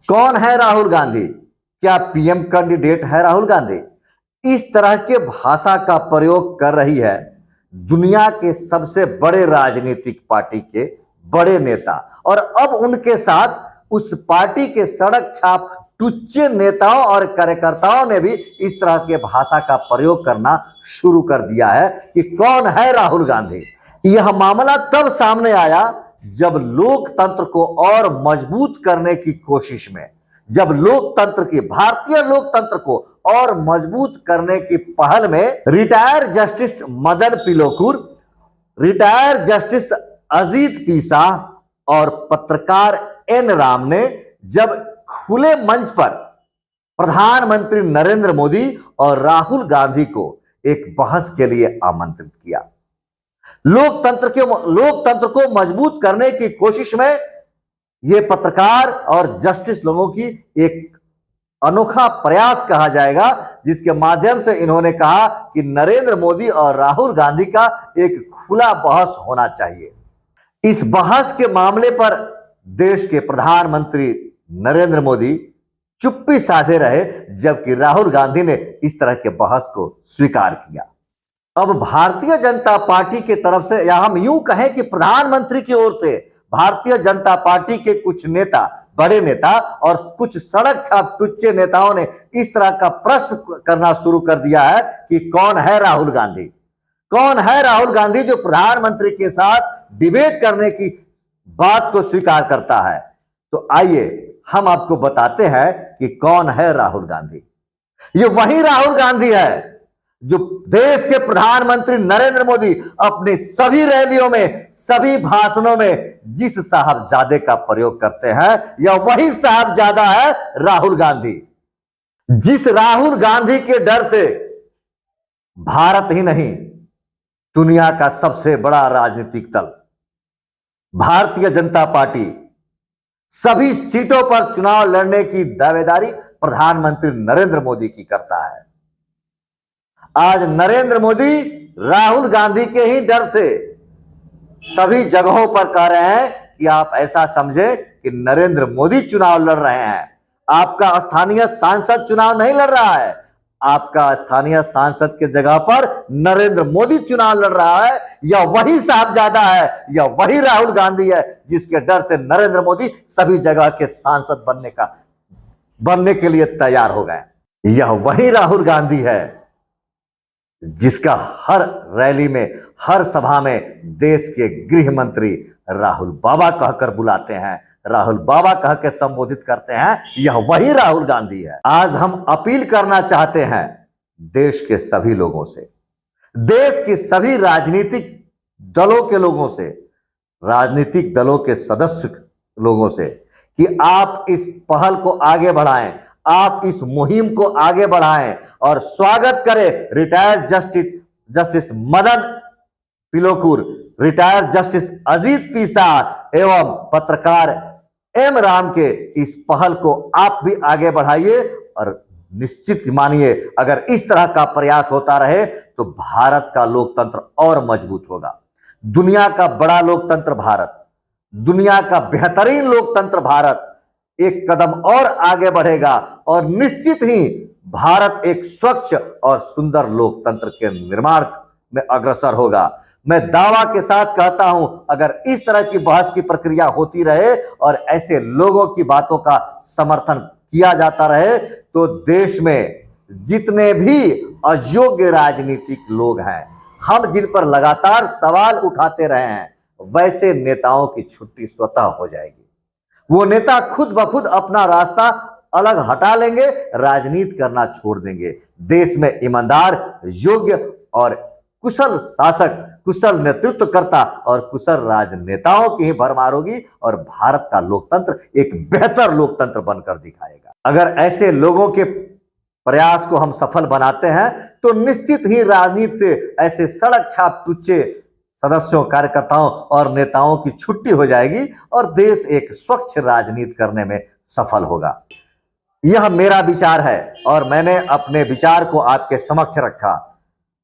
कौन है राहुल गांधी? क्या पीएम कैंडिडेट है राहुल गांधी? इस तरह के भाषा का प्रयोग कर रही है दुनिया के सबसे बड़े राजनीतिक पार्टी के बड़े नेता, और अब उनके साथ उस पार्टी के सड़क छाप टुच्चे नेताओं और कार्यकर्ताओं ने भी इस तरह के भाषा का प्रयोग करना शुरू कर दिया है कि कौन है राहुल गांधी। यह मामला तब सामने आया जब लोकतंत्र को और मजबूत करने की कोशिश में, जब भारतीय लोकतंत्र को और मजबूत करने की पहल में retired justice Madan Lokur, retired justice Ajit P Shah और पत्रकार एन राम ने जब खुले मंच पर प्रधानमंत्री नरेंद्र मोदी और राहुल गांधी को एक बहस के लिए आमंत्रित किया। लोकतंत्र को मजबूत करने की कोशिश में ये पत्रकार और जस्टिस लोगों की एक अनोखा प्रयास कहा जाएगा, जिसके माध्यम से इन्होंने कहा कि नरेंद्र मोदी और राहुल गांधी का एक खुला बहस होना चाहिए। इस बहस के मामले पर देश के प्रधानमंत्री नरेंद्र मोदी चुप्पी साधे रहे, जबकि राहुल गांधी ने इस तरह के बहस को स्वीकार किया। अब भारतीय जनता पार्टी की तरफ से, या हम यूं कहें कि प्रधानमंत्री की ओर से भारतीय जनता पार्टी के कुछ नेता, बड़े नेता और कुछ सड़क छाप टुच्चे नेताओं ने इस तरह का प्रश्न करना शुरू कर दिया है कि कौन है राहुल गांधी? कौन है राहुल गांधी जो प्रधानमंत्री के साथ डिबेट करने की बात को स्वीकार करता है? तो आइए हम आपको बताते हैं कि कौन है राहुल गांधी। ये वही राहुल गांधी है जो देश के प्रधानमंत्री नरेंद्र मोदी अपनी सभी रैलियों में, सभी भाषणों में जिस साहबजादे का प्रयोग करते हैं, यह वही साहबजादा है राहुल गांधी। जिस राहुल गांधी के डर से भारत ही नहीं, दुनिया का सबसे बड़ा राजनीतिक दल भारतीय जनता पार्टी सभी सीटों पर चुनाव लड़ने की दावेदारी प्रधानमंत्री नरेंद्र मोदी की करता है। आज नरेंद्र मोदी राहुल गांधी के ही डर से सभी जगहों पर कह रहे हैं कि आप ऐसा समझे कि नरेंद्र मोदी चुनाव लड़ रहे हैं। आपका स्थानीय सांसद चुनाव नहीं लड़ रहा है, आपका स्थानीय सांसद के जगह पर नरेंद्र मोदी चुनाव लड़ रहा है। यह वही साहबजादा है, यह वही राहुल गांधी है जिसके डर से नरेंद्र मोदी सभी जगह के सांसद बनने के लिए तैयार हो गए। यह वही राहुल गांधी है जिसका हर रैली में, हर सभा में देश के गृह मंत्री राहुल बाबा कहकर बुलाते हैं, राहुल बाबा कह के संबोधित करते हैं। यह वही राहुल गांधी है। आज हम अपील करना चाहते हैं देश के सभी लोगों से, देश के सभी राजनीतिक दलों के लोगों से, राजनीतिक दलों के सदस्य लोगों से कि आप इस पहल को आगे बढ़ाएं, आप इस मुहिम को आगे बढ़ाएं और स्वागत करें retired justice Madan Lokur, retired justice Ajit P Shah एवं पत्रकार एम राम के इस पहल को आप भी आगे बढ़ाइए। और निश्चित मानिए, अगर इस तरह का प्रयास होता रहे तो भारत का लोकतंत्र और मजबूत होगा। दुनिया का बड़ा लोकतंत्र भारत, दुनिया का बेहतरीन लोकतंत्र भारत एक कदम और आगे बढ़ेगा और निश्चित ही भारत एक स्वच्छ और सुंदर लोकतंत्र के निर्माण में अग्रसर होगा। मैं दावा के साथ कहता हूं, अगर इस तरह की बहस की प्रक्रिया होती रहे और ऐसे लोगों की बातों का समर्थन किया जाता रहे तो देश में जितने भी अयोग्य राजनीतिक लोग हैं, हम जिन पर लगातार सवाल उठाते रहे हैं, वैसे नेताओं की छुट्टी स्वतः हो जाएगी। वो नेता खुद ब खुद अपना रास्ता अलग हटा लेंगे, राजनीति करना छोड़ देंगे। देश में ईमानदार, योग्य और कुशल शासक, कुशल नेतृत्वकर्ता और कुशल राजनेताओं की ही भरमार होगी और भारत का लोकतंत्र एक बेहतर लोकतंत्र बनकर दिखाएगा। अगर ऐसे लोगों के प्रयास को हम सफल बनाते हैं तो निश्चित ही राजनीति से ऐसे सड़क छाप टुच्चे सदस्यों, कार्यकर्ताओं और नेताओं की छुट्टी हो जाएगी और देश एक स्वच्छ राजनीति करने में सफल होगा। यह मेरा विचार है और मैंने अपने विचार को आपके समक्ष रखा।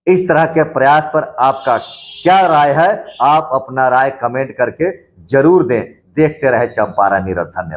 इस तरह के प्रयास पर आपका क्या राय है? आप अपना राय कमेंट करके जरूर दें। देखते रहे चंपारण मिरर। धन्यवाद।